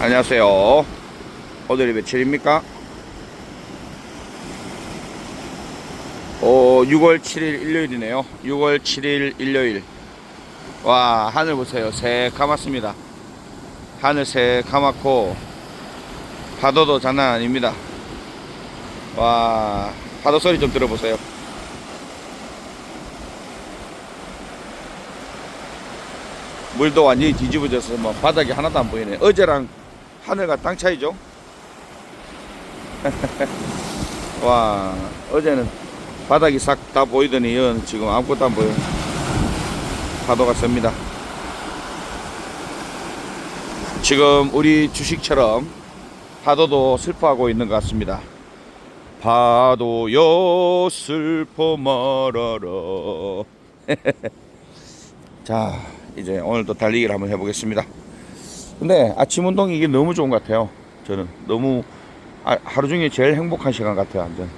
안녕하세요. 오늘이 며칠입니까? 6월 7일 일요일이네요. 6월 7일 일요일. 와, 하늘 보세요. 새까맣습니다. 하늘 새까맣고 파도도 장난 아닙니다. 와, 파도 소리 좀 들어보세요. 물도 완전히 뒤집어져서 뭐 바닥이 하나도 안 보이네. 어제랑 하늘과 땅 차이죠. 와, 어제는 바닥이 싹 다 보이더니 이건 지금 아무것도 안 보여요. 파도가 셉니다. 지금 우리 주식처럼 파도도 슬퍼하고 있는 것 같습니다. 파도여 슬퍼 말아라. 자, 이제 오늘도 달리기를 한번 해보겠습니다. 근데 아침 운동이 이게 너무 좋은 것 같아요. 저는 너무 하루 중에 제일 행복한 시간 같아요. 완전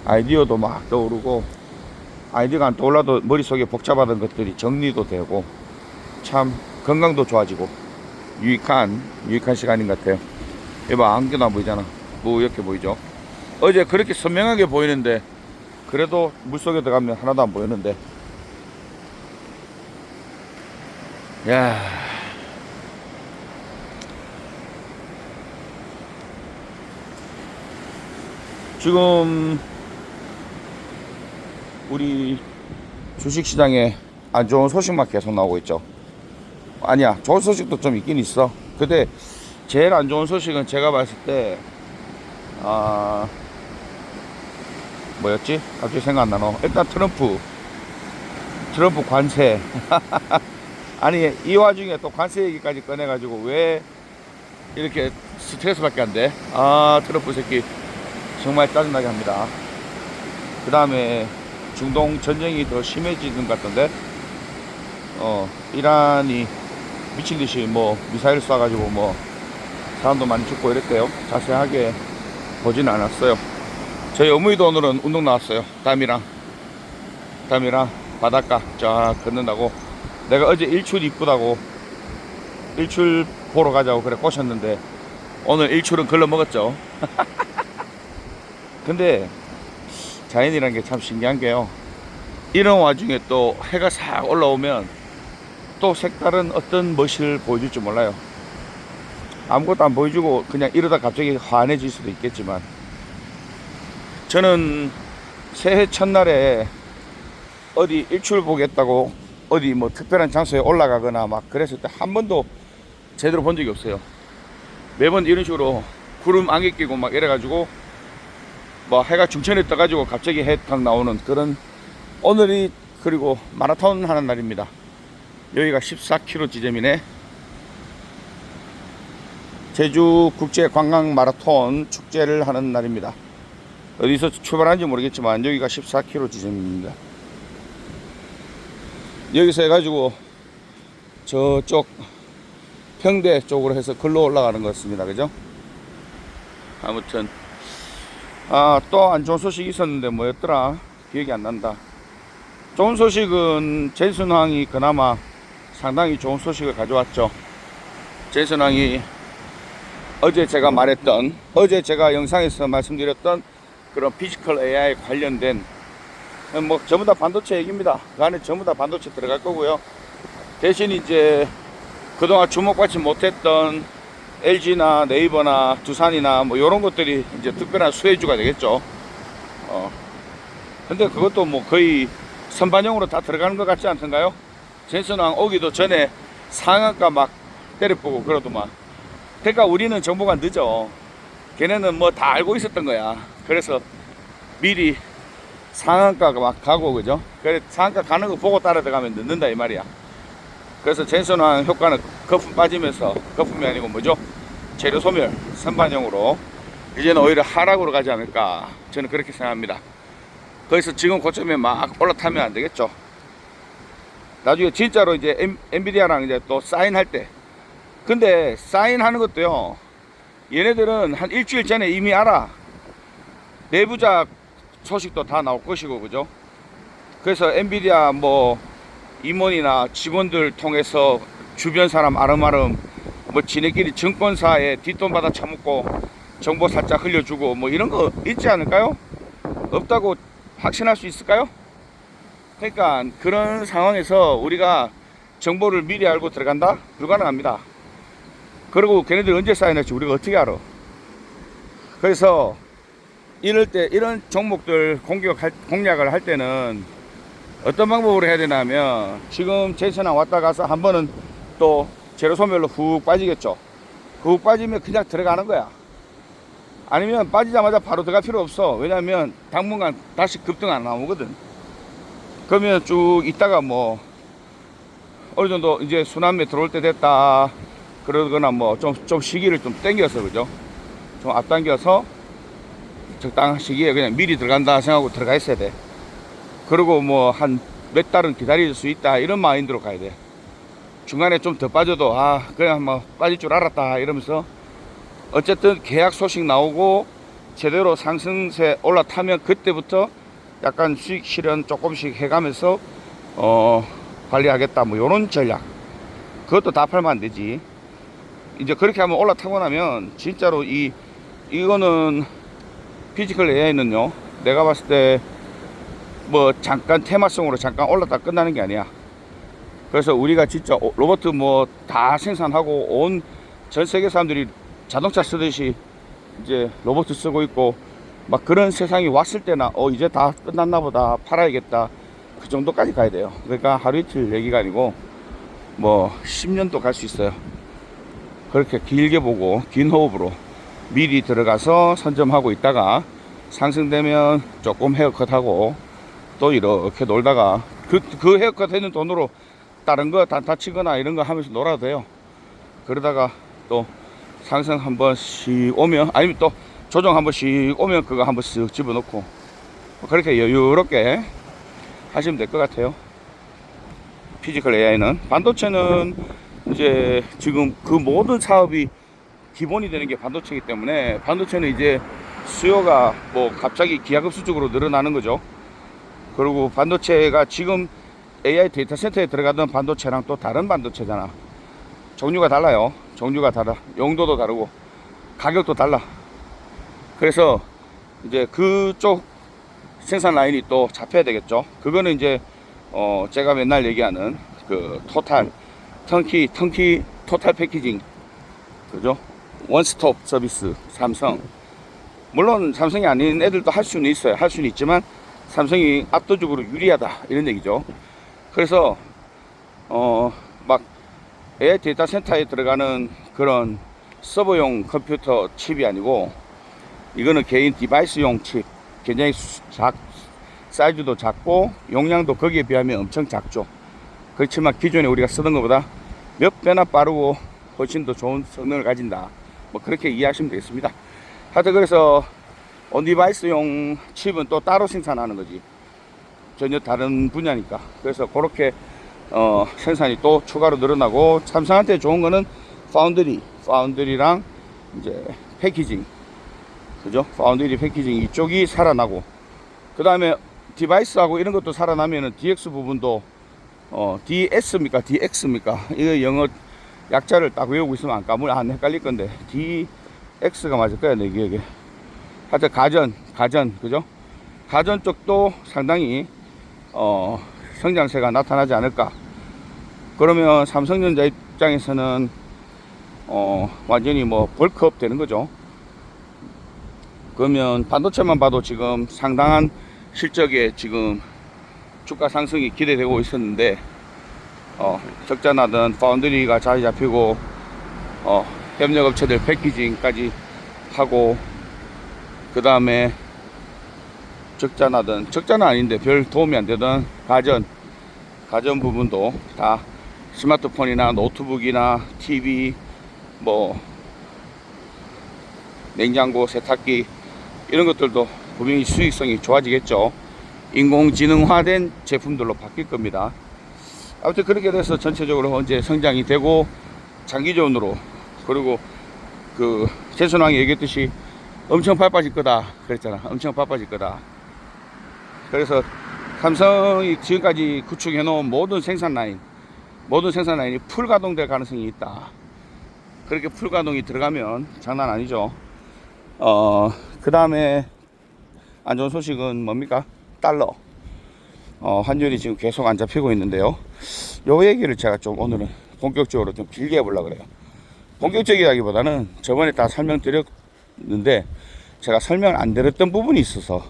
아이디어도 막 떠오르고, 아이디어가 안 떠올라도 머릿속에 복잡하던 것들이 정리도 되고, 참 건강도 좋아지고 유익한 시간인 것 같아요. 이봐, 안개도 안 보이잖아. 뭐 이렇게 보이죠. 어제 그렇게 선명하게 보이는데 그래도 물속에 들어가면 하나도 안 보이는데, 야, 지금 우리 주식시장에 안 좋은 소식만 계속 나오고 있죠. 아니야, 좋은 소식도 좀 있긴 있어. 근데 제일 안 좋은 소식은 제가 봤을 때 뭐였지? 갑자기 생각 안 나노. 일단 트럼프 관세. 아니, 이 와중에 또 관세 얘기까지 꺼내가지고 왜 이렇게 스트레스밖에 안 돼? 트럼프 새끼 정말 짜증나게 합니다. 그 다음에 중동 전쟁이 더 심해지는 것 같던데, 이란이 미친듯이 뭐 미사일 쏴가지고 뭐 사람도 많이 죽고 이랬대요. 자세하게 보지는 않았어요. 저희 어머니도 오늘은 운동 나왔어요. 담이랑 바닷가 쫙 걷는다고. 내가 어제 일출 이쁘다고 일출 보러 가자고 그래 꼬셨는데 오늘 일출은 걸러 먹었죠. 근데 자연이라는 게 참 신기한 게요, 이런 와중에 또 해가 싹 올라오면 또 색다른 어떤 멋을 보여줄지 몰라요. 아무것도 안 보여주고 그냥 이러다 갑자기 환해질 수도 있겠지만, 저는 새해 첫날에 어디 일출 보겠다고 어디 뭐 특별한 장소에 올라가거나 막 그랬을 때 한 번도 제대로 본 적이 없어요. 매번 이런 식으로 구름 안개 끼고 막 이래가지고 뭐 해가 중천에 떠가지고 갑자기 해 탁 나오는 그런, 오늘이 그리고 마라톤 하는 날입니다. 여기가 14km 지점이네. 제주 국제 관광 마라톤 축제를 하는 날입니다. 어디서 출발하는지 모르겠지만 여기가 14km 지점입니다. 여기서 해가지고 저쪽 평대 쪽으로 해서 글로 올라가는 것 같습니다. 그죠? 아무튼 또 안 좋은 소식이 있었는데 뭐였더라? 기억이 안 난다. 좋은 소식은 제이슨왕이 그나마 상당히 좋은 소식을 가져왔죠. 제이슨왕이 어제 제가 영상에서 말씀드렸던 그런 피지컬 AI 관련된 뭐 전부 다 반도체 얘기입니다. 그 안에 전부 다 반도체 들어갈 거고요. 대신 이제 그동안 주목받지 못했던 LG나 네이버나 두산이나 뭐 이런 것들이 이제 특별한 수혜주가 되겠죠. 근데 그것도 뭐 거의 선반영으로 다 들어가는 것 같지 않던가요? 제이슨왕 오기도 전에 상한가 막 때려보고 그러더만. 그러니까 우리는 정보가 늦어. 걔네는 뭐 다 알고 있었던 거야. 그래서 미리 상한가가 막 가고, 그죠? 그래 상한가 가는 거 보고 따라 들어가면 늦는다 이 말이야. 그래서 제이슨왕 효과는 거품 빠지면서, 거품이 아니고 뭐죠? 재료 소멸, 선반영으로 이제는 오히려 하락으로 가지 않을까, 저는 그렇게 생각합니다. 그래서 지금 고점에 막 올라타면 안 되겠죠. 나중에 진짜로 이제 엔비디아랑 이제 또 사인할 때, 근데 사인하는 것도요, 얘네들은 한 일주일 전에 이미 알아. 내부자 소식도 다 나올 것이고, 그죠? 그래서 엔비디아 뭐 임원이나 직원들 통해서 주변 사람 아름아름 뭐 뭐 지네끼리 증권사에 뒷돈 받아 처먹고 정보 살짝 흘려주고 뭐 이런 거 있지 않을까요? 없다고 확신할 수 있을까요? 그러니까 그런 상황에서 우리가 정보를 미리 알고 들어간다? 불가능합니다. 그리고 걔네들 언제 쌓여날지 우리가 어떻게 알아? 그래서 이럴 때 이런 종목들 공략을 할 때는 어떤 방법으로 해야 되냐면, 지금 제천항 왔다 가서 한 번은 또 제로소멸로 훅 빠지겠죠. 훅 빠지면 그냥 들어가는 거야. 아니면 빠지자마자 바로 들어갈 필요 없어. 왜냐면 당분간 다시 급등 안 나오거든. 그러면 쭉 있다가 뭐 어느 정도 이제 순환매 들어올 때 됐다 그러거나 뭐 좀 시기를 좀 당겨서, 그죠? 좀 앞당겨서 적당한 시기에 그냥 미리 들어간다 생각하고 들어가 있어야 돼. 그리고 뭐 한 몇 달은 기다릴 수 있다 이런 마인드로 가야 돼. 중간에 좀 더 빠져도 그냥 뭐 빠질 줄 알았다 이러면서 어쨌든 계약 소식 나오고 제대로 상승세 올라타면 그때부터 약간 수익 실현 조금씩 해가면서 관리하겠다 뭐 요런 전략. 그것도 다 팔면 안 되지. 이제 그렇게 하면 올라타고 나면 진짜로 이거는 피지컬 AI는요, 내가 봤을 때 뭐 잠깐 테마성으로 잠깐 올랐다 끝나는 게 아니야. 그래서 우리가 진짜 로봇 뭐 다 생산하고 온 전 세계 사람들이 자동차 쓰듯이 이제 로봇 쓰고 있고 막 그런 세상이 왔을 때나 이제 다 끝났나 보다 팔아야겠다 그 정도까지 가야 돼요. 그러니까 하루 이틀 얘기가 아니고 뭐 10년도 갈 수 있어요. 그렇게 길게 보고 긴 호흡으로 미리 들어가서 선점하고 있다가 상승되면 조금 헤어컷하고 또 이렇게 놀다가 그 헤어컷 했는 돈으로 다른 거 단타 치거나 이런 거 하면서 놀아도 돼요. 그러다가 또 상승 한 번씩 오면, 아니면 또 조정 한 번씩 오면 그거 한 번씩 집어넣고 그렇게 여유롭게 하시면 될 것 같아요. 피지컬 AI는. 반도체는 이제 지금 그 모든 사업이 기본이 되는 게 반도체이기 때문에, 반도체는 이제 수요가 뭐 갑자기 기하급수적으로 늘어나는 거죠. 그리고 반도체가 지금 AI 데이터 센터에 들어가던 반도체랑 또 다른 반도체잖아. 종류가 달라요. 종류가 달라. 용도도 다르고 가격도 달라. 그래서 이제 그쪽 생산 라인이 또 잡혀야 되겠죠. 그거는 이제 제가 맨날 얘기하는 그 턴키 토탈 패키징, 그죠? 원스톱 서비스 삼성. 물론 삼성이 아닌 애들도 할 수는 있어요. 할 수는 있지만 삼성이 압도적으로 유리하다 이런 얘기죠. 그래서 막 AI 데이터 센터에 들어가는 그런 서버용 컴퓨터 칩이 아니고, 이거는 개인 디바이스용 칩. 굉장히 사이즈도 작고 용량도 거기에 비하면 엄청 작죠. 그렇지만 기존에 우리가 쓰던 것보다 몇 배나 빠르고 훨씬 더 좋은 성능을 가진다, 뭐 그렇게 이해하시면 되겠습니다. 하여튼 그래서 온디바이스용 칩은 또 따로 생산하는 거지. 전혀 다른 분야니까. 그래서 그렇게 생산이 또 추가로 늘어나고, 삼성한테 좋은 거는 파운드리랑 이제 패키징, 그죠? 파운드리 패키징 이쪽이 살아나고, 그 다음에 디바이스하고 이런 것도 살아나면은 DX 부분도 DS입니까 DX입니까? 이거 영어 약자를 딱 외우고 있으면 안 헷갈릴 건데, DX가 맞을 거야 내 기억에. 하여튼 가전, 그죠? 가전 쪽도 상당히 성장세가 나타나지 않을까. 그러면 삼성전자 입장에서는 완전히 뭐 벌크업 되는 거죠. 그러면 반도체만 봐도 지금 상당한 실적에 지금 주가 상승이 기대되고 있었는데, 적자나던 파운드리가 자리 잡히고 협력업체들 패키징까지 하고, 그 다음에 적자는 아닌데 별 도움이 안 되던 가전 부분도 다 스마트폰이나 노트북이나 TV, 뭐 냉장고, 세탁기 이런 것들도 분명히 수익성이 좋아지겠죠. 인공지능화된 제품들로 바뀔 겁니다. 아무튼 그렇게 돼서 전체적으로 이제 성장이 되고 장기적으로, 그리고 그 최순왕이 얘기했듯이 엄청 바빠질 거다 그랬잖아. 엄청 바빠질 거다. 그래서 삼성이 지금까지 구축해 놓은 모든 생산 라인이 풀 가동될 가능성이 있다. 그렇게 풀가동이 들어가면 장난 아니죠. 그 다음에 안 좋은 소식은 뭡니까? 달러. 환율이 지금 계속 안 잡히고 있는데요. 요 얘기를 제가 좀 오늘은 본격적으로 좀 길게 해보려고 그래요. 본격적이라기보다는 저번에 다 설명드렸는데 제가 설명을 안 드렸던 부분이 있어서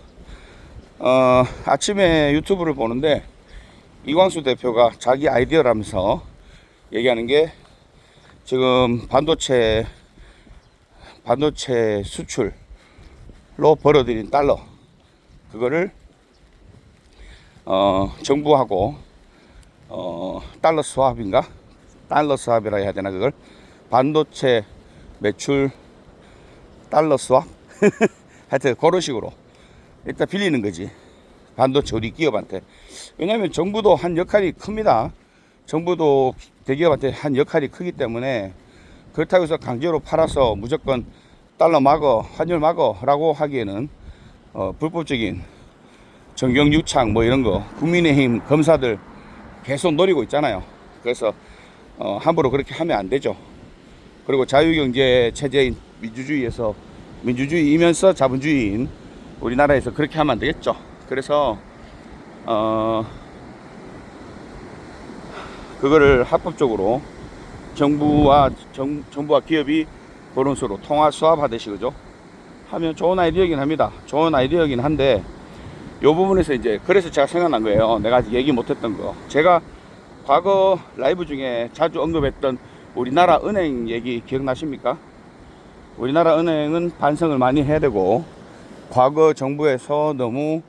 아침에 유튜브를 보는데 이광수 대표가 자기 아이디어라면서 얘기하는 게 지금 반도체 수출로 벌어들인 달러 그거를 정부하고 달러 스왑이라 해야 되나 그걸 반도체 매출 달러 스왑 하여튼 그런 식으로 일단 빌리는 거지 반도체 우리 기업한테. 왜냐하면 정부도 한 역할이 큽니다. 정부도 대기업한테 한 역할이 크기 때문에 그렇다고 해서 강제로 팔아서 무조건 달러 막어 환율 막어 라고 하기에는 불법적인 정경유착 뭐 이런 거 국민의힘 검사들 계속 노리고 있잖아요. 그래서 함부로 그렇게 하면 안 되죠. 그리고 자유경제 체제인 민주주의이면서 자본주의인 우리나라에서 그렇게 하면 안 되겠죠. 그래서 그거를 합법적으로 정부와 기업이 그런 식으로 통화 수합하듯이 그죠? 하면 좋은 아이디어이긴 합니다. 좋은 아이디어이긴 한데 요 부분에서 이제 그래서 제가 생각난 거예요. 내가 아직 얘기 못했던 거. 제가 과거 라이브 중에 자주 언급했던 우리나라 은행 얘기 기억나십니까? 우리나라 은행은 반성을 많이 해야 되고 과거 정부에서 너무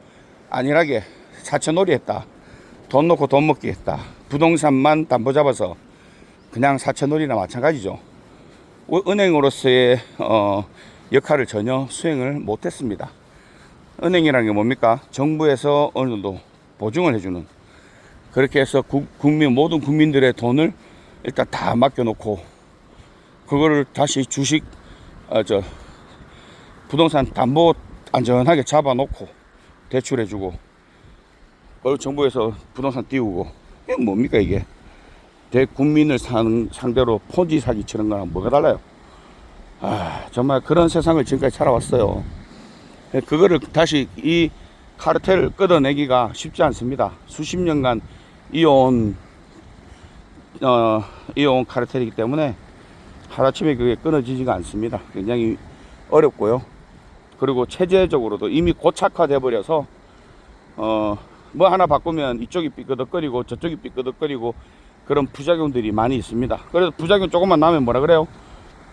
안일하게 사채놀이 했다. 돈 놓고 돈 먹기 했다. 부동산만 담보 잡아서 그냥 사채놀이나 마찬가지죠. 은행으로서의 역할을 전혀 수행을 못했습니다. 은행이라는 게 뭡니까? 정부에서 어느 정도 보증을 해주는 그렇게 해서 모든 국민들의 돈을 일단 다 맡겨놓고 그거를 다시 주식 부동산 담보 안전하게 잡아놓고 대출해주고 그걸 정부에서 부동산 띄우고 이게 뭡니까 이게? 대국민을 상대로 폰지 사기 치는 거랑 뭐가 달라요? 정말 그런 세상을 지금까지 살아왔어요. 그거를 다시 이 카르텔을 끊어내기가 쉽지 않습니다. 수십 년간 이어온 카르텔이기 때문에 하루아침에 그게 끊어지지가 않습니다. 굉장히 어렵고요. 그리고 체제적으로도 이미 고착화돼 버려서 뭐 하나 바꾸면 이쪽이 삐끄덕거리고 저쪽이 삐끄덕거리고 그런 부작용들이 많이 있습니다. 그래서 부작용 조금만 나면 뭐라 그래요?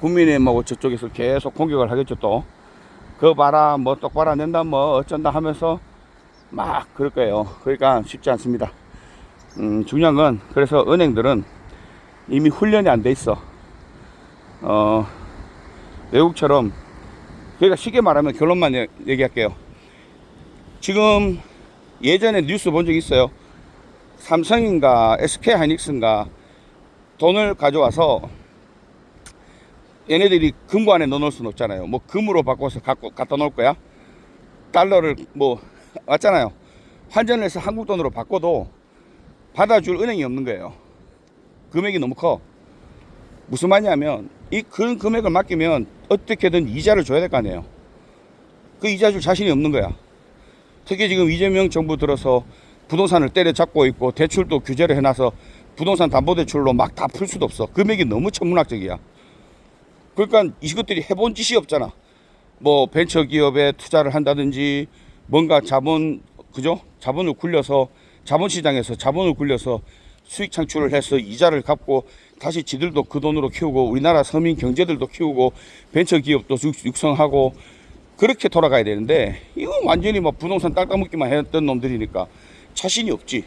국민의힘하고 저쪽에서 계속 공격을 하겠죠. 또 그거 봐라 뭐 똑바로 안 된다 뭐 어쩐다 하면서 막 그럴 거예요. 그러니까 쉽지 않습니다. 중요한 건 그래서 은행들은 이미 훈련이 안 돼 있어. 외국처럼 그러니까 쉽게 말하면 결론만 얘기할게요. 지금 예전에 뉴스 본 적 있어요. 삼성인가 SK하이닉스인가 돈을 가져와서 얘네들이 금고 안에 넣어놓을 수는 없잖아요. 뭐 금으로 바꿔서 갖다 놓을 거야? 달러를 뭐 맞잖아요. 환전을 해서 한국 돈으로 바꿔도 받아줄 은행이 없는 거예요. 금액이 너무 커. 무슨 말이냐면 이 큰 금액을 맡기면 어떻게든 이자를 줘야 될 거 아니에요. 그 이자 줄 자신이 없는 거야. 특히 지금 이재명 정부 들어서 부동산을 때려잡고 있고 대출도 규제를 해놔서 부동산 담보대출로 막 다 풀 수도 없어. 금액이 너무 천문학적이야. 그러니까 이것들이 해본 짓이 없잖아. 뭐 벤처기업에 투자를 한다든지 뭔가 자본을 굴려서 자본시장에서 자본을 굴려서 수익 창출을 해서 이자를 갚고 다시 지들도 그 돈으로 키우고 우리나라 서민 경제들도 키우고 벤처기업도 육성하고 그렇게 돌아가야 되는데 이건 완전히 막 부동산 땅따먹기만 했던 놈들이니까 자신이 없지.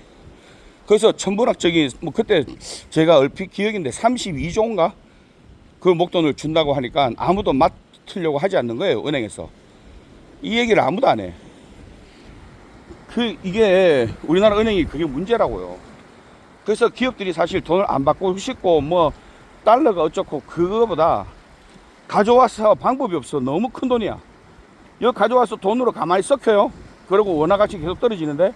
그래서 천문학적인 뭐 그때 제가 얼핏 기억인데 32조인가 그 목돈을 준다고 하니까 아무도 맡으려고 하지 않는 거예요. 은행에서 이 얘기를 아무도 안 해. 이게 우리나라 은행이 그게 문제라고요. 그래서 기업들이 사실 돈을 안 받고 싶고 뭐 달러가 어쩌고 그거보다 가져와서 방법이 없어. 너무 큰 돈이야. 이거 가져와서 돈으로 가만히 썩혀요. 그리고 원화가치 계속 떨어지는데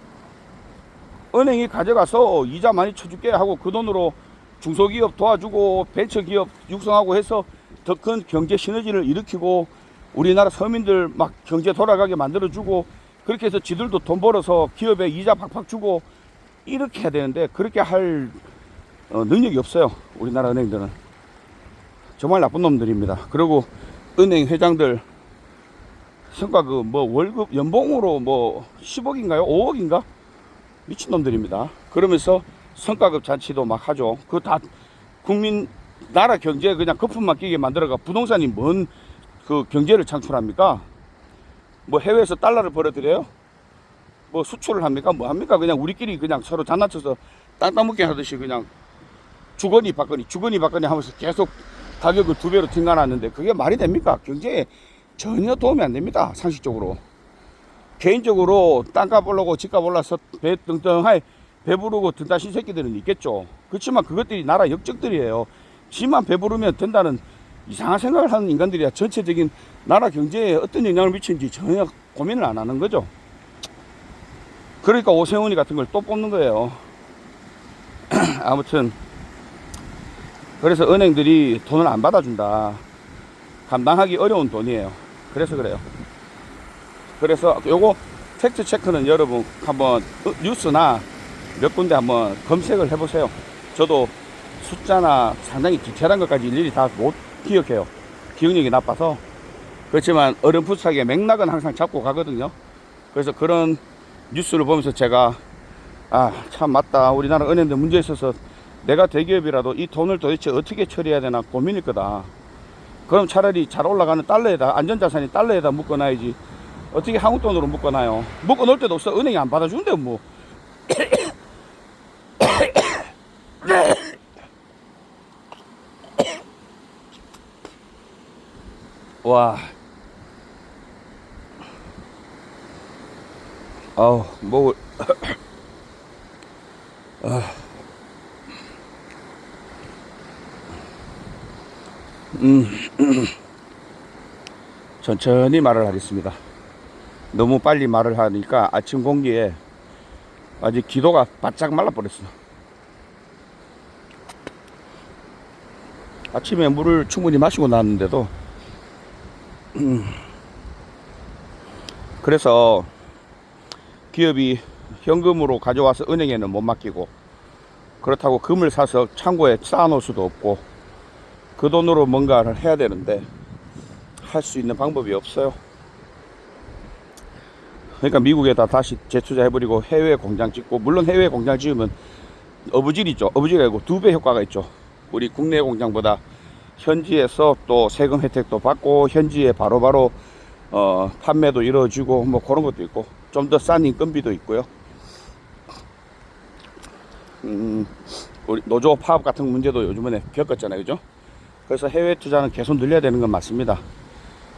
은행이 가져가서 이자 많이 쳐줄게 하고 그 돈으로 중소기업 도와주고 벤처기업 육성하고 해서 더 큰 경제 시너지를 일으키고 우리나라 서민들 막 경제 돌아가게 만들어주고 그렇게 해서 지들도 돈 벌어서 기업에 이자 팍팍 주고 이렇게 해야 되는데 그렇게 할 능력이 없어요. 우리나라 은행들은 정말 나쁜 놈들입니다. 그리고 은행 회장들 성과 그 뭐 월급 연봉으로 뭐 10억인가요? 5억인가? 미친놈들입니다. 그러면서 성과급 잔치도 막 하죠. 그거 다 국민 나라 경제에 그냥 거품만 끼게 만들어가 부동산이 뭔 그 경제를 창출합니까? 뭐 해외에서 달러를 벌어들여요? 뭐 수출을 합니까? 뭐 합니까? 그냥 우리끼리 그냥 서로 장난쳐서 땅 따먹게 하듯이 그냥 주거니 받거니 하면서 계속 가격을 2배로 튕겨놨는데 그게 말이 됩니까? 경제에 전혀 도움이 안 됩니다. 상식적으로. 개인적으로 땅값 올라고 집값 올라서 배 뚱뚱하게 배부르고 든다신 새끼들은 있겠죠. 그렇지만 그것들이 나라 역적들이에요. 지만 배부르면 된다는 이상한 생각을 하는 인간들이야. 전체적인 나라 경제에 어떤 영향을 미치는지 전혀 고민을 안 하는 거죠. 그러니까 오세훈이 같은 걸 또 뽑는 거예요. 아무튼 그래서 은행들이 돈을 안 받아준다. 감당하기 어려운 돈이에요. 그래서 그래요. 그래서 요거 팩트 체크는 여러분 한번 뉴스나 몇 군데 한번 검색을 해보세요. 저도 숫자나 상당히 디테일한 것까지 일일이 다 못 기억해요. 기억력이 나빠서. 그렇지만 어렴풋하게 맥락은 항상 잡고 가거든요. 그래서 그런 뉴스를 보면서 제가 참 맞다. 우리나라 은행들 문제 있어서 내가 대기업이라도 이 돈을 도대체 어떻게 처리해야 되나 고민일 거다. 그럼 차라리 잘 올라가는 달러에다 안전자산이 달러에다 묶어놔야지. 어떻게 한국 돈으로 묶어놔요? 묶어놓을 데도 없어. 은행이 안 받아주는데 뭐. 와. 뭐. 천천히 말을 하겠습니다. 너무 빨리 말을 하니까 아침 공기에 아직 기도가 바짝 말라버렸어. 아침에 물을 충분히 마시고 나왔는데도 그래서 기업이 현금으로 가져와서 은행에는 못 맡기고 그렇다고 금을 사서 창고에 쌓아놓을 수도 없고 그 돈으로 뭔가를 해야 되는데 할 수 있는 방법이 없어요. 그러니까 미국에다 다시 재투자해버리고 해외 공장 짓고, 물론 해외 공장 지으면 어부질이죠. 어부지가 아니고 2배 효과가 있죠. 우리 국내 공장보다 현지에서 또 세금 혜택도 받고 현지에 바로바로 판매도 이루어지고 뭐 그런 것도 있고 좀 더 싼 인건비도 있고요. 우리 노조 파업 같은 문제도 요즘에 겪었잖아요, 그죠? 그래서 해외 투자는 계속 늘려야 되는 건 맞습니다.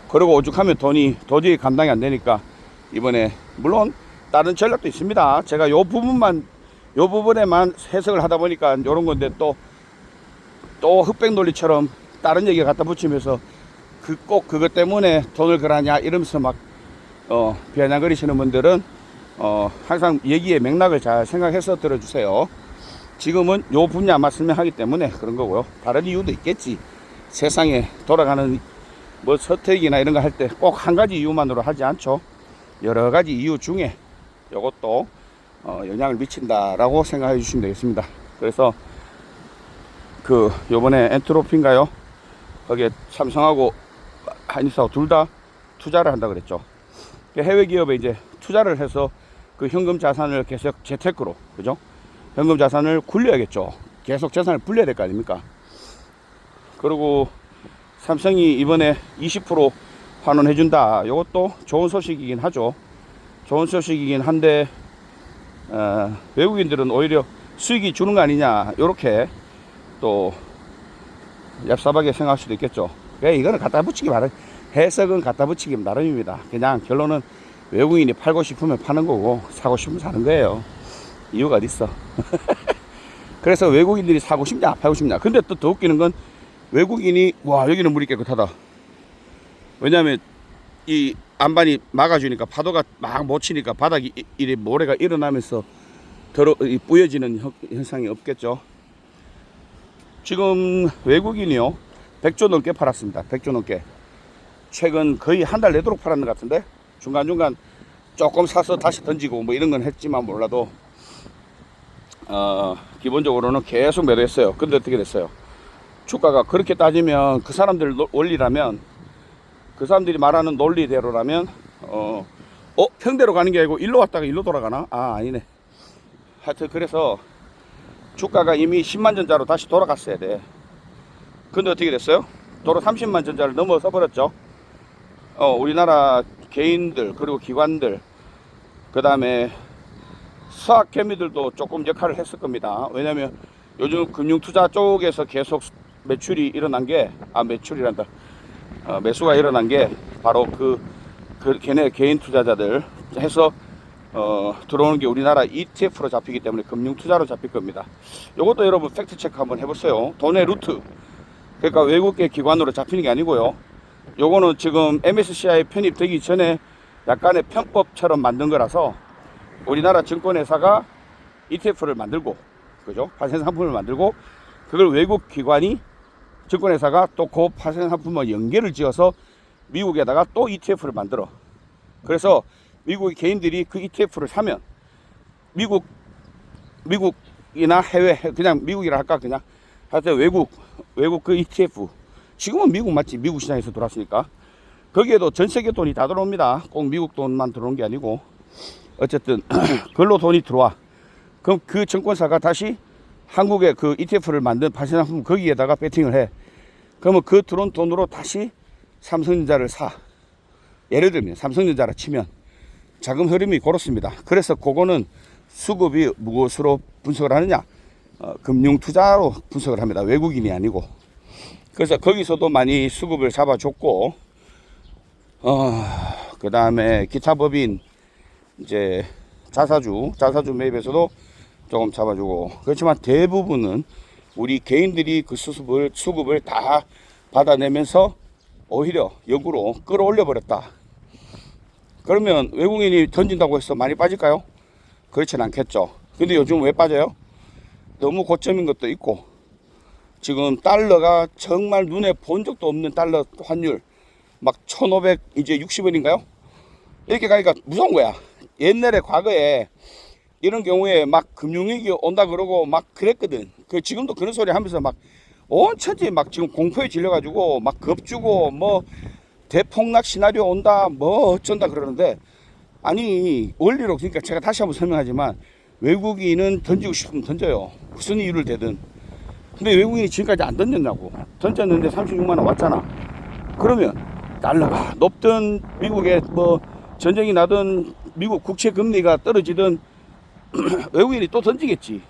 그리고 오죽하면 돈이 도저히 감당이 안 되니까 이번에 물론 다른 전략도 있습니다. 제가 요 부분에만 해석을 하다 보니까 요런 건데 또 흑백 논리처럼 다른 얘기 갖다 붙이면서 꼭 그것 때문에 돈을 그러냐 이러면서 막 비아냥거리시는 분들은 항상 얘기의 맥락을 잘 생각해서 들어주세요. 지금은 요 분야만 설명하기 때문에 그런 거고요. 다른 이유도 있겠지. 세상에 돌아가는 뭐 선택이나 이런 거 할 때 꼭 한 가지 이유만으로 하지 않죠. 여러 가지 이유 중에 이것도 영향을 미친다라고 생각해 주시면 되겠습니다. 그래서 요번에 엔트로피인가요? 거기에 삼성하고 한일사하고 둘 다 투자를 한다 그랬죠. 해외 기업에 이제 투자를 해서 그 현금 자산을 계속 재테크로, 그죠? 현금 자산을 굴려야겠죠. 계속 재산을 불려야 될 거 아닙니까? 그리고 삼성이 이번에 20% 환원해 준다. 이것도 좋은 소식이긴 하죠. 좋은 소식이긴 한데 외국인들은 오히려 수익이 주는 거 아니냐 이렇게 또 얍삽하게 생각할 수도 있겠죠. 이거는 갖다 붙이기 나름, 해석은 갖다 붙이기 나름입니다. 그냥 결론은 외국인이 팔고 싶으면 파는 거고 사고 싶으면 사는 거예요. 이유가 어디 있어? 그래서 외국인들이 사고 싶냐 팔고 싶냐. 근데 또 더 웃기는 건 외국인이 와 여기는 물이 깨끗하다. 왜냐하면 이 안반이 막아주니까 파도가 막 못 치니까 바닥이 이래 모래가 일어나면서 뿌여지는 현상이 없겠죠. 지금 외국인이요 100조 넘게 팔았습니다. 100조 넘게. 최근 거의 한 달 내도록 팔았는 것 같은데, 중간중간 조금 사서 다시 던지고 뭐 이런 건 했지만 몰라도 기본적으로는 계속 매도했어요. 근데 어떻게 됐어요? 주가가 그렇게 따지면 그 사람들 원리라면, 그 사람들이 말하는 논리대로라면 평대로 가는 게 아니고 일로 왔다가 일로 돌아가나? 아니네. 하여튼 그래서 주가가 이미 10만 전자로 다시 돌아갔어야 돼. 근데 어떻게 됐어요? 도로 30만 전자를 넘어서 버렸죠. 우리나라 개인들 그리고 기관들, 그 다음에 수학개미들도 조금 역할을 했을 겁니다. 왜냐면 요즘 금융투자 쪽에서 계속 매출이 일어난 게, 매출이란다. 매수가 일어난 게 바로 걔네 개인 투자자들 해서 들어오는 게 우리나라 ETF로 잡히기 때문에 금융투자로 잡힐 겁니다. 요것도 여러분 팩트 체크 한번 해보세요. 돈의 루트. 그러니까 외국계 기관으로 잡히는 게 아니고요. 요거는 지금 MSCI 편입되기 전에 약간의 편법처럼 만든 거라서 우리나라 증권회사가 ETF를 만들고, 그죠? 파생 상품을 만들고, 그걸 외국 기관이, 증권회사가 또 그 파생 상품을 연계를 지어서 미국에다가 또 ETF를 만들어. 그래서 미국 개인들이 그 ETF를 사면 미국이나 해외, 그냥 미국이라 할까, 그냥 하여튼 외국 그 ETF, 지금은 미국 맞지? 미국 시장에서 들어왔으니까 거기에도 전 세계 돈이 다 들어옵니다. 꼭 미국 돈만 들어오는 게 아니고 어쨌든 그걸로 돈이 들어와. 그럼 그 증권사가 다시 한국에 그 ETF를 만든 파생상품 거기에다가 배팅을 해. 그러면 그 들어온 돈으로 다시 삼성전자를 사. 예를 들면 삼성전자라 치면 자금 흐름이 그렇습니다. 그래서 그거는 수급이 무엇으로 분석을 하느냐? 금융투자로 분석을 합니다. 외국인이 아니고. 그래서 거기서도 많이 수급을 잡아줬고, 그 다음에 기타 법인, 이제 자사주 매입에서도 조금 잡아주고, 그렇지만 대부분은 우리 개인들이 그 수급을 다 받아내면서 오히려 역으로 끌어올려 버렸다. 그러면 외국인이 던진다고 해서 많이 빠질까요? 그렇진 않겠죠. 근데 요즘 왜 빠져요? 너무 고점인 것도 있고, 지금 달러가 정말 눈에 본 적도 없는 달러 환율 막 1500 이제 60원인가요? 이렇게 가니까 무서운 거야. 옛날에 과거에 이런 경우에 막 금융위기 온다 그러고 막 그랬거든. 지금도 그런 소리 하면서 막 온 천지 막 지금 공포에 질려가지고 막 겁주고 뭐 대폭락 시나리오 온다 뭐 어쩐다 그러는데, 아니 원리로, 그러니까 제가 다시 한번 설명하지만 외국인은 던지고 싶으면 던져요. 무슨 이유를 대든. 근데 외국인이 지금까지 안 던졌냐고. 던졌는데 36만 원 왔잖아. 그러면 달러가 높든 미국에 뭐 전쟁이 나든 미국 국채 금리가 떨어지든 외국인이 또 던지겠지.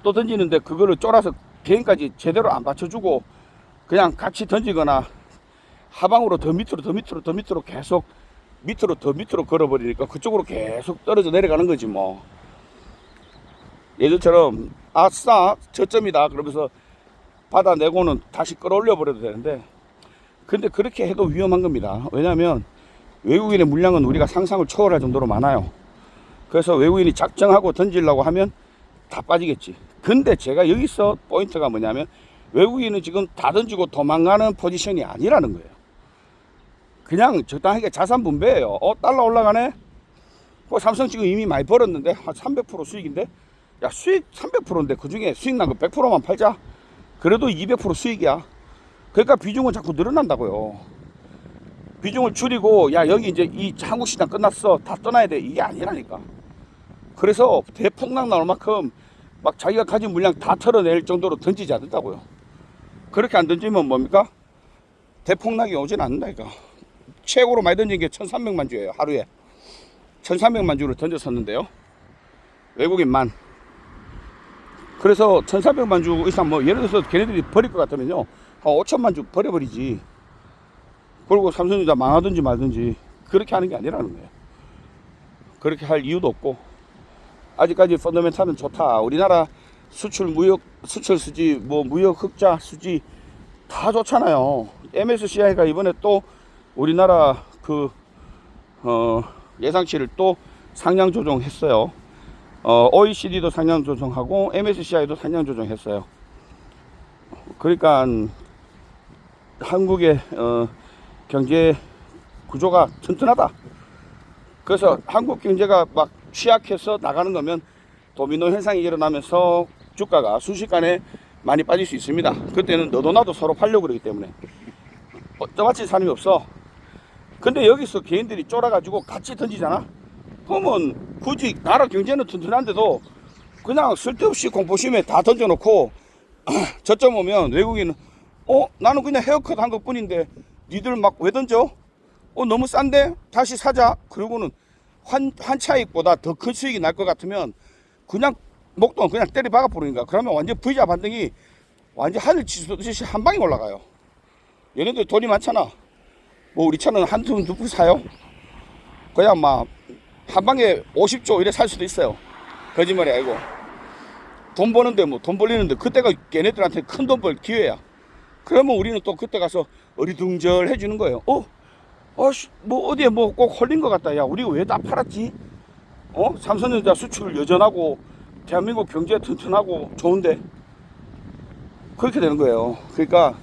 또 던지는데 그거를 쫄아서 개인까지 제대로 안 받쳐주고 그냥 같이 던지거나 하방으로 더 밑으로 계속 더 밑으로 걸어버리니까 그쪽으로 계속 떨어져 내려가는 거지 뭐. 예전처럼 아싸 저점이다 그러면서 받아내고는 다시 끌어올려 버려도 되는데, 근데 그렇게 해도 위험한 겁니다. 왜냐하면 외국인의 물량은 우리가 상상을 초월할 정도로 많아요. 그래서 외국인이 작정하고 던지려고 하면 다 빠지겠지. 근데 제가 여기서 포인트가 뭐냐면 외국인은 지금 다 던지고 도망가는 포지션이 아니라는 거예요. 그냥 적당하게 자산 분배예요. 달러 올라가네? 삼성 지금 이미 많이 벌었는데 한 300% 수익인데, 야 수익 300%인데 그중에 수익 난 거 100%만 팔자. 그래도 200% 수익이야. 그러니까 비중은 자꾸 늘어난다고요. 비중을 줄이고 야 여기 이제 이 한국 시장 끝났어 다 떠나야 돼, 이게 아니라니까. 그래서 대폭락 나올 만큼 막 자기가 가진 물량 다 털어낼 정도로 던지지 않는다고요. 그렇게 안 던지면 뭡니까? 대폭락이 오진 않는다니까. 최고로 많이 던진 게 1300만 주예요. 하루에 1300만 주를 던졌었는데요, 외국인만. 그래서 1300만 주 이상 뭐 예를 들어서 걔네들이 버릴 것 같으면요 한 5천만 주 버려버리지. 그리고 삼성전자 망하든지 말든지 그렇게 하는 게 아니라는 거예요. 그렇게 할 이유도 없고, 아직까지 펀더멘탈은 좋다. 우리나라 수출 무역 수출 수지 뭐 무역 흑자 수지 다 좋잖아요. MSCI가 이번에 또 우리나라 예상치를 또 상향 조정했어요. OECD도 상향 조정하고 MSCI도 상향 조정했어요. 그러니까 한국의 경제 구조가 튼튼하다. 그래서 한국 경제가 막 취약해서 나가는 거면 도미노 현상이 일어나면서 주가가 순식간에 많이 빠질 수 있습니다. 그때는 너도 나도 서로 팔려고 그러기 때문에 떠받칠 사람이 없어. 근데 여기서 개인들이 쫄아가지고 같이 던지잖아. 그러면 굳이 나라 경제는 튼튼한데도 그냥 쓸데없이 공포심에 다 던져놓고 저점 오면 외국인은 나는 그냥 헤어컷 한 것 뿐인데 니들 막 왜 던져? 너무 싼데? 다시 사자. 그러고는 환차익보다 더 큰 수익이 날 것 같으면 그냥 목돈 그냥 때려 박아 버리니까. 그러면 완전 V자 반등이 완전 하늘 치솟듯이 한 방에 올라가요. 얘네들 돈이 많잖아. 뭐 우리 차는 한 푼 두 푼 사요. 그냥 막 한 방에 50조 이래 살 수도 있어요. 거짓말이 아니고. 돈 버는데 뭐 돈 벌리는데 그때가 걔네들한테 큰 돈 벌 기회야. 그러면 우리는 또 그때 가서 어리둥절 해주는 거예요. 뭐 어디에 뭐 꼭 홀린 것 같다. 야, 우리가 왜 다 팔았지? 삼성전자 수출 여전하고 대한민국 경제 튼튼하고 좋은데 그렇게 되는 거예요. 그러니까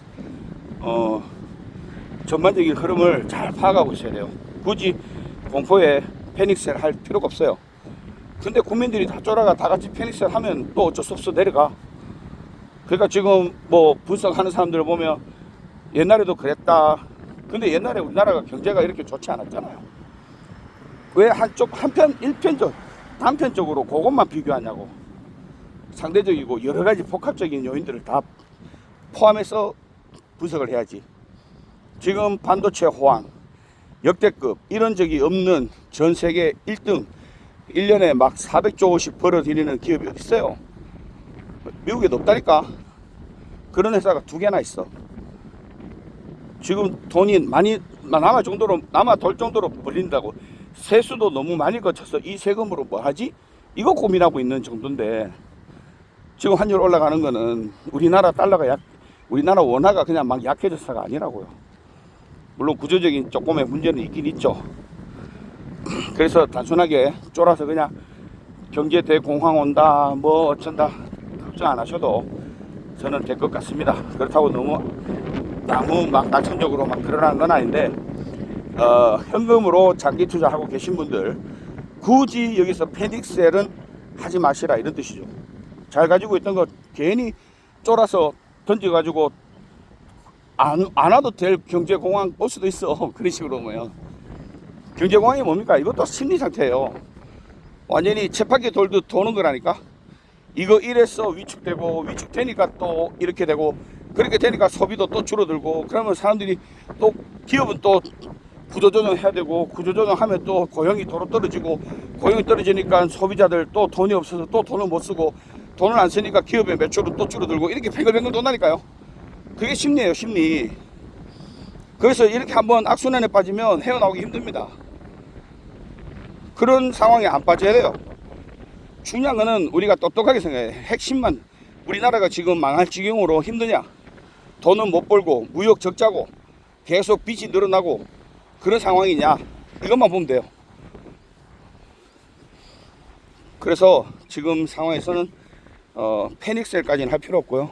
전반적인 흐름을 잘 파악하고 있어야 돼요. 굳이 공포에 패닉셀 할 필요가 없어요. 근데 국민들이 다 쫄아가 다 같이 패닉셀 하면 또 어쩔 수 없어 내려가. 그러니까 지금 뭐 분석하는 사람들을 보면 옛날에도 그랬다. 근데 옛날에 우리나라가 경제가 이렇게 좋지 않았잖아요. 왜 단편적으로 그것만 비교하냐고. 상대적이고 여러 가지 복합적인 요인들을 다 포함해서 분석을 해야지. 지금 반도체 호황 역대급 이런 적이 없는 전 세계 1등 1년에 막 400조씩 벌어들이는 기업이 어디 있어요? 미국에도 없다니까. 그런 회사가 2개나 있어. 지금 돈이 많이 남아돌 정도로 벌린다고. 세수도 너무 많이 거쳐서 이 세금으로 뭐 하지? 이거 고민하고 있는 정도인데 지금 환율 올라가는 거는 우리나라 원화가 그냥 막 약해져서가 아니라고요. 물론 구조적인 조금의 문제는 있긴 있죠. 그래서 단순하게 쫄아서 그냥 경제 대공황 온다 뭐 어쩐다 걱정 안 하셔도 저는 될 것 같습니다. 그렇다고 너무 막 낙천적으로 막 그러라는 건 아닌데 현금으로 장기 투자하고 계신 분들 굳이 여기서 패닉셀은 하지 마시라 이런 뜻이죠. 잘 가지고 있던 거 괜히 쫄아서 던져가지고 안 와도 될 경제공황 올 수도 있어. 그런 식으로 보면 경제공황이 뭡니까? 이것도 심리 상태예요. 완전히 쳇바퀴 돌듯 도는 거라니까. 이거 이래서 위축되니까 또 이렇게 되고 그렇게 되니까 소비도 또 줄어들고 그러면 사람들이 또 기업은 또 구조조정 해야 되고 구조조정하면 또 고용이 도로 떨어지고 고용이 떨어지니까 소비자들 또 돈이 없어서 또 돈을 못 쓰고 돈을 안 쓰니까 기업의 매출은 또 줄어들고 이렇게 뱅글뱅글 돈다니까요. 그게 심리예요, 심리. 그래서 이렇게 한번 악순환에 빠지면 헤어나오기 힘듭니다. 그런 상황에 안 빠져야 돼요. 중요한 거는 우리가 똑똑하게 생각해. 핵심만 우리나라가 지금 망할 지경으로 힘드냐? 돈은 못 벌고 무역 적자고 계속 빚이 늘어나고 그런 상황이냐? 이것만 보면 돼요. 그래서 지금 상황에서는 패닉셀까지는 할 필요 없고요.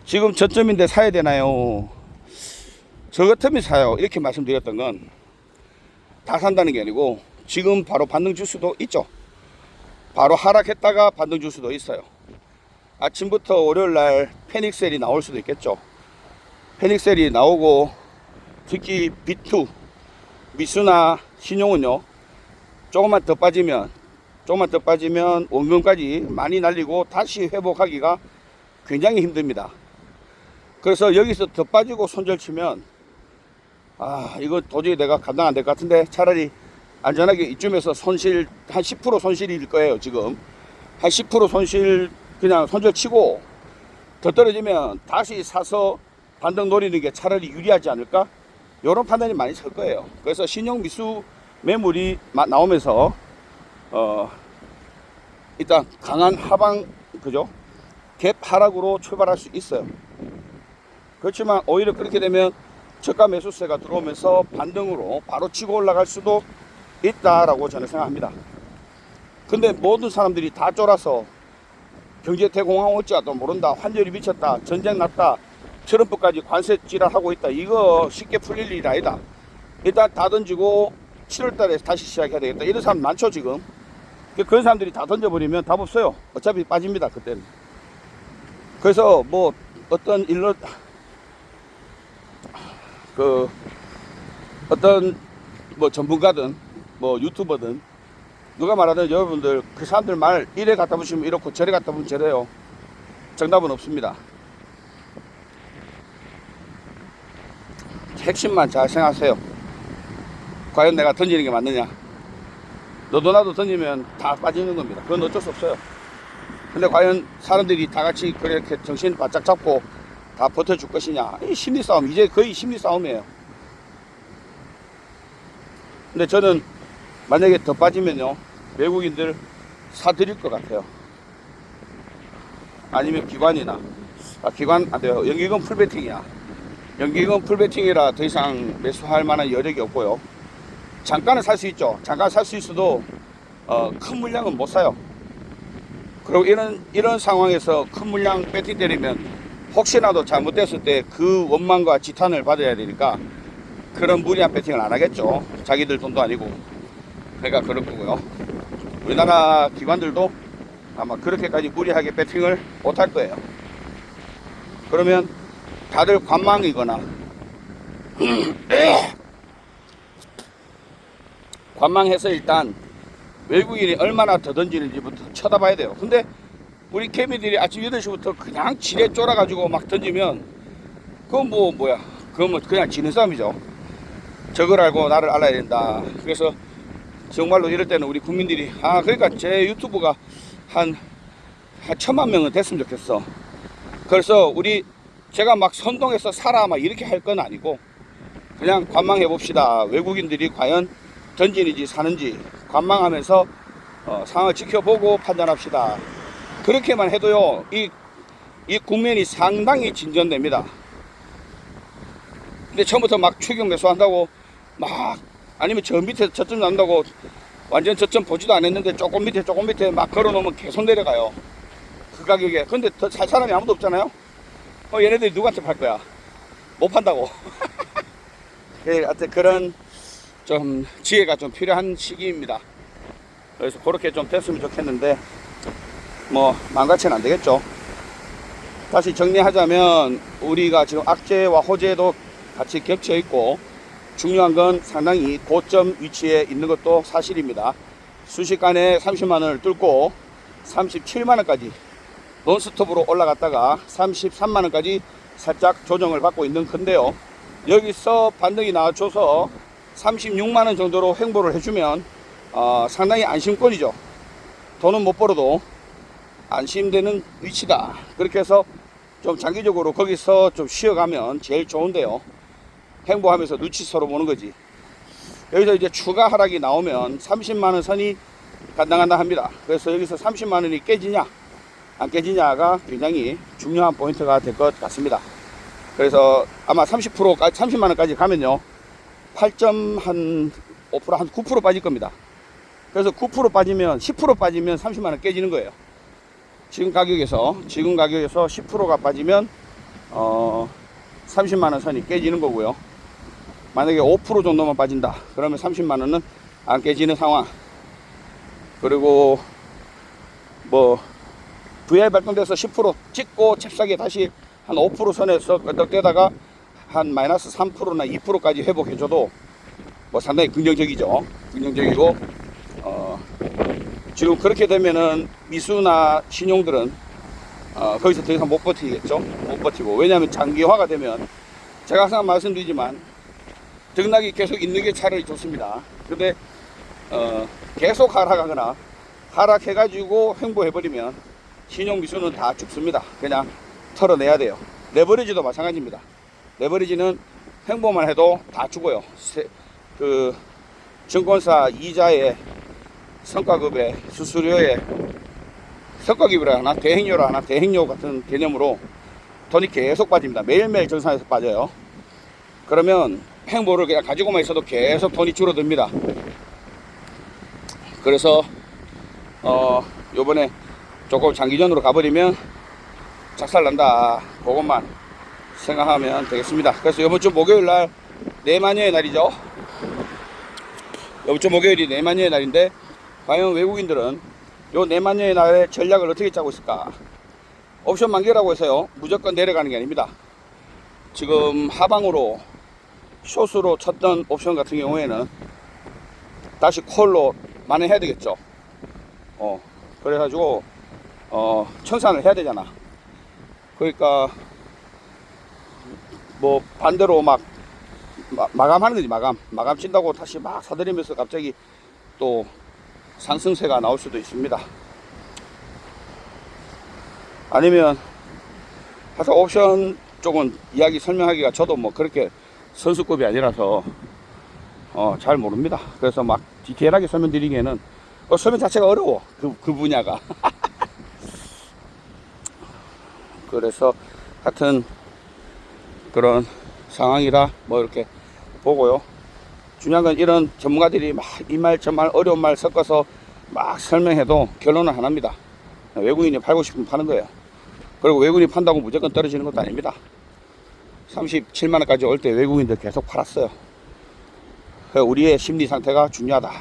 지금 저점인데 사야 되나요? 저 같으면 사요. 이렇게 말씀드렸던 건 다 산다는 게 아니고 지금 바로 반등 줄 수도 있죠. 바로 하락했다가 반등 줄 수도 있어요. 아침부터 월요일날 패닉셀이 나올 수도 있겠죠. 패닉셀이 나오고 특히 B2 미수나 신용은요 조금만 더 빠지면 원금까지 많이 날리고 다시 회복하기가 굉장히 힘듭니다. 그래서 여기서 더 빠지고 손절치면 이거 도저히 내가 감당 안 될 것 같은데 차라리 안전하게 이쯤에서 손실 한 10% 손실일 거예요. 지금 한 10% 손실 그냥 손절치고 더 떨어지면 다시 사서 반등 노리는 게 차라리 유리하지 않을까? 이런 판단이 많이 설 거예요. 그래서 신용 미수 매물이 나오면서 일단 강한 하방 그죠? 갭 하락으로 출발할 수 있어요. 그렇지만 오히려 그렇게 되면 저가 매수세가 들어오면서 반등으로 바로 치고 올라갈 수도 있다라고 저는 생각합니다. 근데 모든 사람들이 다 쫄아서 경제 대공황 올지도 모른다, 환율이 미쳤다, 전쟁 났다 트럼프까지 관세 찌랄하고 있다. 이거 쉽게 풀릴 일이 아니다. 일단 다 던지고 7월달에 다시 시작해야 되겠다. 이런 사람 많죠 지금. 그런 사람들이 다 던져버리면 답 없어요. 어차피 빠집니다 그때는. 그래서 뭐 어떤 일로 그 어떤 뭐 전문가든 뭐 유튜버든 누가 말하든 여러분들 그 사람들 말 이래 갖다 붙이면 이렇고 저래 갖다 붙이면 저래요. 정답은 없습니다. 핵심만 잘 생각하세요. 과연 내가 던지는 게 맞느냐. 너도 나도 던지면 다 빠지는 겁니다. 그건 어쩔 수 없어요. 근데 과연 사람들이 다 같이 그렇게 정신 바짝 잡고 다 버텨줄 것이냐. 이 심리 싸움, 이제 거의 심리 싸움이에요. 근데 저는 만약에 더 빠지면요, 외국인들 사드릴 것 같아요. 아니면 기관이나, 기관 안 돼요. 연기금 풀베팅이야. 연기금 풀베팅이라 더 이상 매수할 만한 여력이 없고요. 잠깐은 살 수 있죠. 잠깐 살 수 있어도 큰 물량은 못 사요. 그리고 이런 상황에서 큰 물량 배팅 때리면 혹시라도 잘못됐을 때 그 원망과 지탄을 받아야 되니까 그런 무리한 배팅을 안 하겠죠. 자기들 돈도 아니고. 그러니까 그럴 거고요. 우리나라 기관들도 아마 그렇게까지 무리하게 배팅을 못 할 거예요. 그러면 다들 관망이거나 관망해서 일단 외국인이 얼마나 더 던지는지부터 쳐다봐야 돼요. 근데 우리 개미들이 아침 8시부터 그냥 지뢰 쫄아가지고 막 던지면 그건 뭐야 그건 뭐 그냥 지는 싸움이죠. 저걸 알고 나를 알아야 된다. 그래서 정말로 이럴 때는 우리 국민들이 그러니까 제 유튜브가 한 1000만 명은 됐으면 좋겠어. 그래서 제가 막 선동해서 사라 막 이렇게 할 건 아니고 그냥 관망해 봅시다. 외국인들이 과연 던지는지 사는지 관망하면서 상황을 지켜보고 판단합시다. 그렇게만 해도요, 이 국면이 상당히 진전됩니다. 근데 처음부터 막 추격 매수한다고 아니면 저 밑에 저점 난다고 완전 저점 보지도 않았는데 조금 밑에 막 걸어놓으면 계속 내려가요. 그 가격에. 근데 더 살 사람이 아무도 없잖아요. 얘네들이 누구한테 팔 거야? 못 판다고. 하여튼 그런 좀 지혜가 좀 필요한 시기입니다. 그래서 그렇게 좀 됐으면 좋겠는데 뭐 망가치는 안 되겠죠. 다시 정리하자면 우리가 지금 악재와 호재도 같이 겹쳐 있고 중요한 건 상당히 고점 위치에 있는 것도 사실입니다. 순식간에 30만원을 뚫고 37만원까지 논스톱으로 올라갔다가 33만원까지 살짝 조정을 받고 있는 건데요. 여기서 반등이 나와줘서 36만원 정도로 횡보를 해주면 상당히 안심권이죠. 돈은 못 벌어도 안심되는 위치다. 그렇게 해서 좀 장기적으로 거기서 좀 쉬어가면 제일 좋은데요. 횡보하면서 눈치 서로 보는 거지. 여기서 이제 추가 하락이 나오면 30만원 선이 간당간당 합니다. 그래서 여기서 30만원이 깨지냐 안 깨지냐가 굉장히 중요한 포인트가 될 것 같습니다. 그래서 아마 30%까지 30만원까지 가면요 8점 한 5% 한 9% 빠질 겁니다. 그래서 9% 빠지면 10% 빠지면 30만원 깨지는 거예요. 지금 가격에서 10%가 빠지면 30만원 선이 깨지는 거고요. 만약에 5% 정도만 빠진다 그러면 30만원은 안 깨지는 상황. 그리고 뭐 VR 발동돼서 10% 찍고 잽싸게 다시 한 5% 선에서 끄덕대다가 한 마이너스 3%나 2%까지 회복해줘도 뭐 상당히 긍정적이죠. 긍정적이고 지금 그렇게 되면은 미수나 신용들은 거기서 더 이상 못 버티겠죠. 못 버티고. 왜냐하면 장기화가 되면 제가 항상 말씀드리지만 등락이 계속 있는 게 차라리 좋습니다. 근데 계속 하락하거나 하락해가지고 횡보해버리면 신용 미수는 다 죽습니다. 그냥 털어내야 돼요. 레버리지도 마찬가지입니다. 레버리지는 횡보만 해도 다 죽어요. 그 증권사 이자에 성과급에 수수료에 성과급이라 하나 대행료라 하나 대행료 같은 개념으로 돈이 계속 빠집니다. 매일매일 정상에서 빠져요. 그러면 횡보를 그냥 가지고만 있어도 계속 돈이 줄어듭니다. 그래서 요번에 조금 장기전으로 가버리면 작살난다. 그것만 생각하면 되겠습니다. 그래서 이번 주 목요일 날 내마녀의 날이죠. 이번 주 목요일이 내마녀의 날인데 과연 외국인들은 요 내마녀의 날에 전략을 어떻게 짜고 있을까? 옵션 만기라고 해서요 무조건 내려가는 게 아닙니다. 지금 하방으로 숏으로 쳤던 옵션 같은 경우에는 다시 콜로 만회해야 되겠죠. 그래가지고 청산을 해야 되잖아. 그러니까 뭐 반대로 막 마감하는 거지. 마감 친다고 다시 막 사들이면서 갑자기 또 상승세가 나올 수도 있습니다. 아니면 사실 옵션 쪽은 이야기 설명하기가 저도 뭐 그렇게 선수급이 아니라서 잘 모릅니다. 그래서 막 디테일하게 설명드리기에는 설명 자체가 어려워. 그 분야가. 그래서 하여튼 그런 상황이라 뭐 이렇게 보고요. 중요한 건 이런 전문가들이 막 이 말 저 말 어려운 말 섞어서 막 설명해도 결론은 하나입니다. 외국인이 팔고 싶으면 파는 거예요. 그리고 외국인이 판다고 무조건 떨어지는 것도 아닙니다. 37만원까지 올 때 외국인들 계속 팔았어요. 우리의 심리 상태가 중요하다.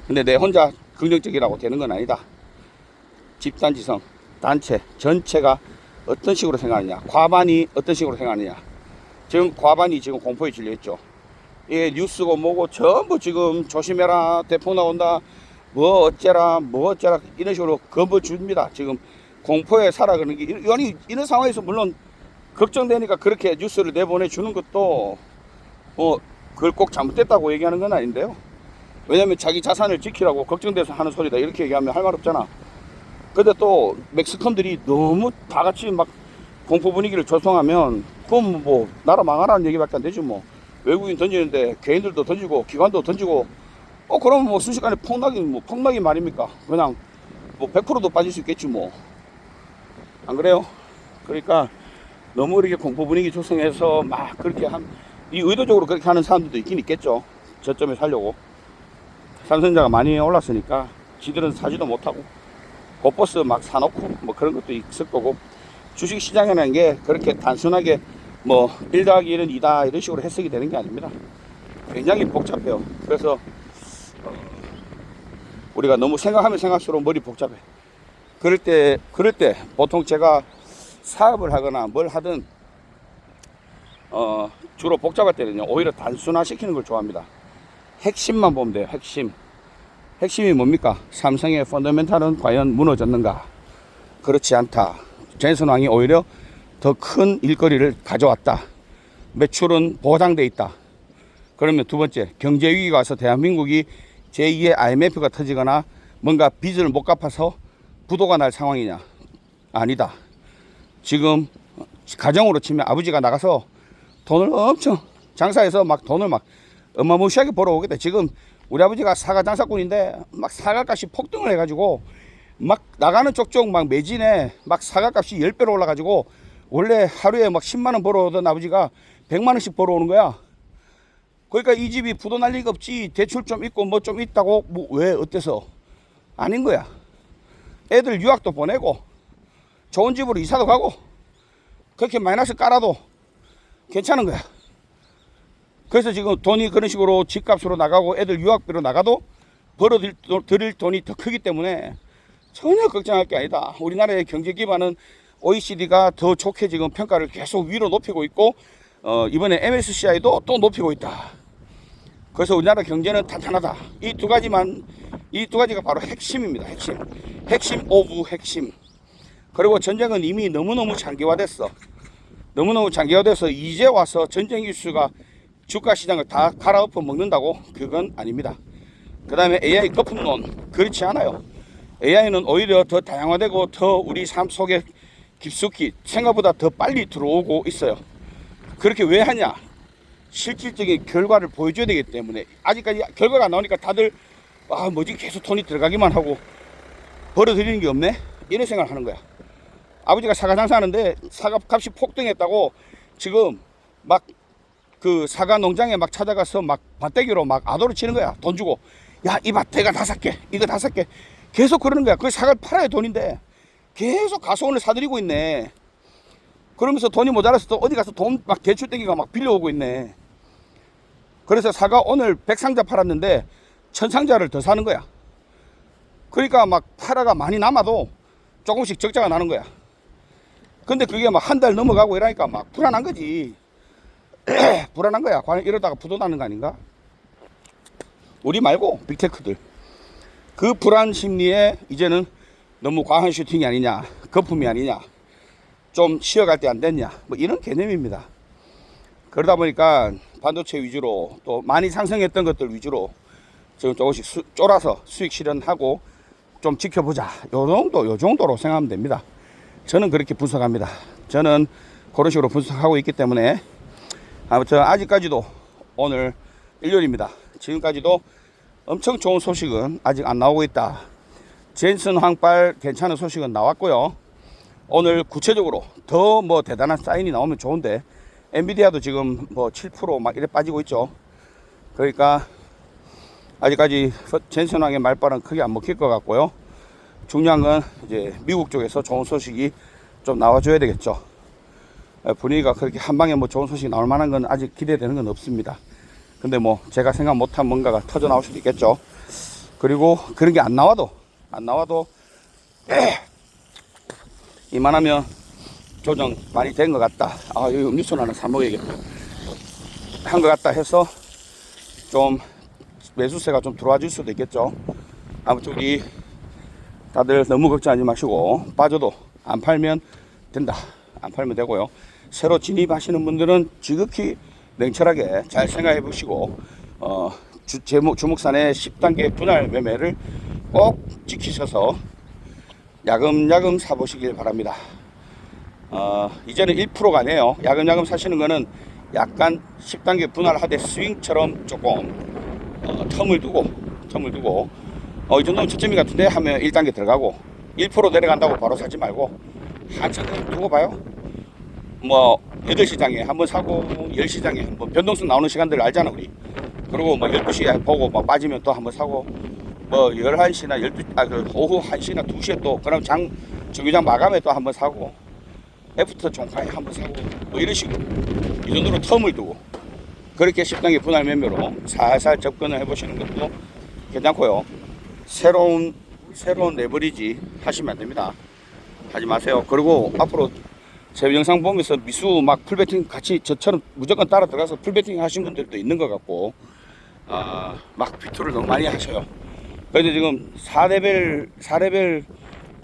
근데 내 혼자 긍정적이라고 되는 건 아니다. 집단지성, 단체, 전체가 어떤 식으로 생각하느냐, 과반이 어떤 식으로 생각하느냐. 지금 과반이 지금 공포에 질려있죠. 이게 뉴스고 뭐고 전부 지금 조심해라, 대폭 나온다, 뭐 어째라 이런 식으로 겁을 줍니다. 지금 공포에 살아가는 게 이런 상황에서 물론 걱정되니까 그렇게 뉴스를 내보내주는 것도 뭐 그걸 꼭 잘못됐다고 얘기하는 건 아닌데요. 왜냐면 자기 자산을 지키라고 걱정돼서 하는 소리다 이렇게 얘기하면 할 말 없잖아. 근데 또 멕시컨들이 너무 다 같이 막 공포 분위기를 조성하면 그건 뭐 나라 망하라는 얘기밖에 안 되지 뭐. 외국인 던지는데 개인들도 던지고 기관도 던지고 그러면 뭐 순식간에 폭락이 말입니까? 그냥 뭐 100%도 빠질 수 있겠지 뭐. 안 그래요? 그러니까 너무 이렇게 공포 분위기 조성해서 막 그렇게 이 의도적으로 그렇게 하는 사람들도 있긴 있겠죠. 저점에 살려고. 삼성전자가 많이 올랐으니까 지들은 사지도 못하고 고버스 막 사놓고 뭐 그런 것도 있을 거고. 주식시장이라는 게 그렇게 단순하게 뭐 1 더하기 1은 2다 이런 식으로 해석이 되는 게 아닙니다. 굉장히 복잡해요. 그래서 우리가 너무 생각하면 생각할수록 머리 복잡해. 그럴 때 보통 제가 사업을 하거나 뭘 하든 주로 복잡할 때는요 오히려 단순화 시키는 걸 좋아합니다. 핵심만 보면 돼요. 핵심이 뭡니까? 삼성의 펀더멘탈은 과연 무너졌는가? 그렇지 않다. 젠슨왕이 오히려 더 큰 일거리를 가져왔다. 매출은 보장돼 있다. 그러면 두 번째, 경제 위기가 와서 대한민국이 제2의 IMF가 터지거나 뭔가 빚을 못 갚아서 부도가 날 상황이냐? 아니다. 지금 가정으로 치면 아버지가 나가서 돈을 엄청 장사해서 막 돈을 막 어마무시하게 벌어오겠다. 지금 우리 아버지가 사과 장사꾼인데 막 사과값이 폭등을 해가지고 막 나가는 쪽쪽 막 매진에 막 사과값이 10배로 올라가지고 원래 하루에 막 10만원 벌어오던 아버지가 100만원씩 벌어오는 거야. 그러니까 이 집이 부도 날 리가 없지. 대출 좀 있고 뭐 좀 있다고 뭐 왜 어때서 아닌 거야. 애들 유학도 보내고 좋은 집으로 이사도 가고 그렇게 마이너스 깔아도 괜찮은 거야. 그래서 지금 돈이 그런 식으로 집값으로 나가고 애들 유학비로 나가도 벌어들일 돈이 더 크기 때문에 전혀 걱정할 게 아니다. 우리나라의 경제 기반은 OECD가 더 좋게 지금 평가를 계속 위로 높이고 있고 이번에 MSCI도 또 높이고 있다. 그래서 우리나라 경제는 탄탄하다. 이 두 가지가 바로 핵심입니다. 핵심 오브 핵심. 그리고 전쟁은 이미 너무너무 장기화됐어. 이제 와서 전쟁 이슈가 주가 시장을 다 갈아엎어 먹는다고? 그건 아닙니다. 그 다음에 AI 거품론. 그렇지 않아요. AI는 오히려 더 다양화되고 더 우리 삶 속에 깊숙이 생각보다 더 빨리 들어오고 있어요. 그렇게 왜 하냐? 실질적인 결과를 보여줘야 되기 때문에. 아직까지 결과가 안 나오니까 다들 뭐지 계속 돈이 들어가기만 하고 벌어들이는 게 없네? 이런 생각을 하는 거야. 아버지가 사과 장사하는데 사과 값이 폭등했다고 지금 막 그 사과 농장에 막 찾아가서 막 밭대기로 막 아도를 치는 거야. 돈 주고. 야, 이 밭 내가 다 살게. 이거 다 살게. 계속 그러는 거야. 그 사과를 팔아야 돈인데 계속 가수원을 사들이고 있네. 그러면서 돈이 모자라서 또 어디 가서 돈 막 대출 땡기가 막 빌려오고 있네. 그래서 사과 오늘 100상자 팔았는데 1000상자를 더 사는 거야. 그러니까 막 팔아가 많이 남아도 조금씩 적자가 나는 거야. 근데 그게 막 한 달 넘어가고 이러니까 막 불안한 거지. 불안한 거야. 과연 이러다가 부도 나는 거 아닌가? 우리 말고 빅테크들. 그 불안 심리에 이제는 너무 과한 슈팅이 아니냐, 거품이 아니냐, 좀 쉬어갈 때 안 됐냐, 뭐 이런 개념입니다. 그러다 보니까 반도체 위주로 또 많이 상승했던 것들 위주로 지금 조금씩 쫄아서 수익 실현하고 좀 지켜보자. 요 정도로 생각하면 됩니다. 저는 그렇게 분석합니다. 저는 그런 식으로 분석하고 있기 때문에 아무튼 아직까지도 오늘 일요일입니다. 지금까지도 엄청 좋은 소식은 아직 안 나오고 있다. 젠슨 황빨 괜찮은 소식은 나왔고요. 오늘 구체적으로 더 뭐 대단한 사인이 나오면 좋은데 엔비디아도 지금 뭐 7%막 이래 빠지고 있죠. 그러니까 아직까지 젠슨 황의 말빨은 크게 안 먹힐 것 같고요. 중요한 건 이제 미국 쪽에서 좋은 소식이 좀 나와줘야 되겠죠. 분위기가 그렇게 한 방에 뭐 좋은 소식이 나올 만한 건 아직 기대되는 건 없습니다. 근데 뭐 제가 생각 못한 뭔가가 터져 나올 수도 있겠죠. 그리고 그런 게 안 나와도 이만하면 조정 많이 된 것 같다. 아, 여기 음료수는 하나 사 먹어야겠다. 한 것 같다 해서 좀 매수세가 좀 들어와 줄 수도 있겠죠. 아무튼 우리 다들 너무 걱정하지 마시고 빠져도 안 팔면 된다. 안 팔면 되고요. 새로 진입하시는 분들은 지극히 냉철하게 잘 생각해 보시고 주목산의 10단계 분할 매매를 꼭 지키셔서 야금야금 사보시길 바랍니다. 이제는 1%가 아니에요. 야금야금 사시는 거는 약간 10단계 분할하되 스윙처럼 조금 텀을 두고 이 정도면 저점이 같은데 하면 1단계 들어가고 1% 내려간다고 바로 사지 말고 한참 두고 봐요. 뭐 8시장에 한번 사고 10시장에 한번 변동성 나오는 시간들 알잖아 우리. 그리고 뭐 12시에 보고 뭐 빠지면 또 한번 사고 뭐 11시나 12, 오후 1시나 2시에 또 그럼 정류장 마감에 또 한번 사고 애프터 종가에 한번 사고 뭐 이런 식으로 이 정도로 텀을 두고 그렇게 10단계 분할 매매로 살살 접근을 해보시는 것도 괜찮고요. 새로운 레버리지 하시면 안 됩니다. 하지 마세요. 그리고 앞으로 제 영상 보면서 미수 막 풀베팅 같이 저처럼 무조건 따라 들어가서 풀베팅 하신 분들도 있는 것 같고 막 비투를 너무 많이 하셔요. 그래서 지금 4레벨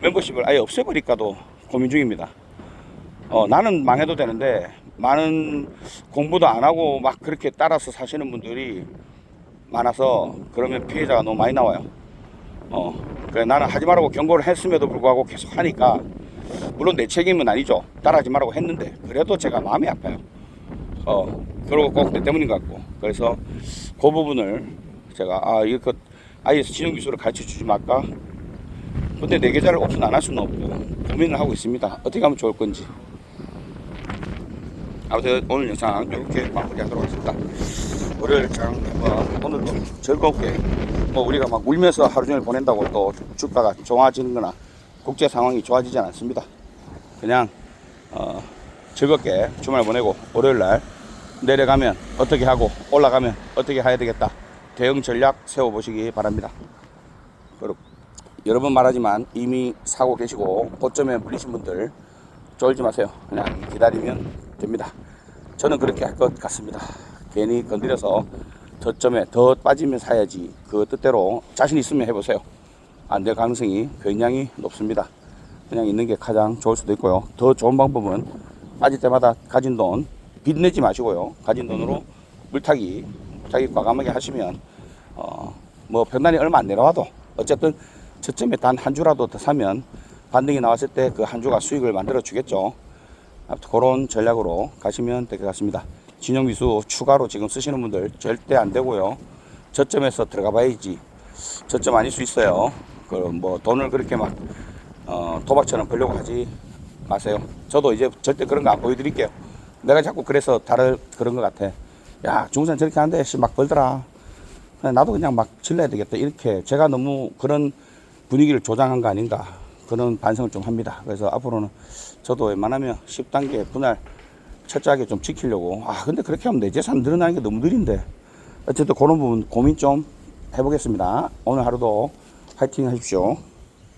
멤버십을 아예 없애버릴까도 고민 중입니다. 나는 망해도 되는데 많은 공부도 안 하고 막 그렇게 따라서 사시는 분들이 많아서 그러면 피해자가 너무 많이 나와요. 그래 나는 하지 말라고 경고를 했음에도 불구하고 계속 하니까 물론 내 책임은 아니죠. 따라하지 말라고 했는데 그래도 제가 마음이 아파요. 그러고 꼭 내 때문인 것 같고 그래서 그 부분을 제가 이거 아예 진영 기술을 가르쳐 주지 말까. 근데 내 계좌를 오픈 안 할 수는 없고 고민을 하고 있습니다. 어떻게 하면 좋을 건지. 아무튼 오늘 영상 이렇게 마무리하도록 하겠습니다. 월요일 오늘도 즐겁게 우리가 막 울면서 하루 종일 보낸다고 또 주가가 좋아지는 거나 국제 상황이 좋아지지 않습니다. 그냥 즐겁게 주말 보내고 월요일날 내려가면 어떻게 하고 올라가면 어떻게 해야 되겠다. 대응 전략 세워보시기 바랍니다. 그리고 여러 번 말하지만 이미 사고 계시고 고점에 물리신 분들 쫄지 마세요. 그냥 기다리면 됩니다. 저는 그렇게 할 것 같습니다. 괜히 건드려서 저점에 더 빠지면 사야지. 그 뜻대로 자신 있으면 해보세요. 안 될 가능성이 굉장히 높습니다. 그냥 있는 게 가장 좋을 수도 있고요. 더 좋은 방법은 빠질 때마다 가진 돈 빚내지 마시고요. 가진 돈으로 물타기 과감하게 하시면 뭐 변단이 얼마 안 내려와도 어쨌든 저점에 단 한 주라도 더 사면 반등이 나왔을 때 그 한 주가 수익을 만들어 주겠죠. 아무튼 그런 전략으로 가시면 될 것 같습니다. 진영미수 추가로 지금 쓰시는 분들 절대 안 되고요. 저점에서 들어가 봐야지. 저점 아닐 수 있어요. 뭐 돈을 그렇게 막 도박처럼 벌려고 하지 마세요. 저도 이제 절대 그런 거 안 보여드릴게요. 내가 자꾸 그래서 그런 것 같아. 야 중산 저렇게 하는데 막 벌더라. 나도 그냥 막 질러야 되겠다. 이렇게 제가 너무 그런 분위기를 조장한 거 아닌가 그런 반성을 좀 합니다. 그래서 앞으로는 저도 웬만하면 10단계 분할 철저하게 좀 지키려고. 근데 그렇게 하면 내 재산 늘어나는 게 너무 느린데. 어쨌든 그런 부분 고민 좀 해보겠습니다. 오늘 하루도 화이팅 하십시오.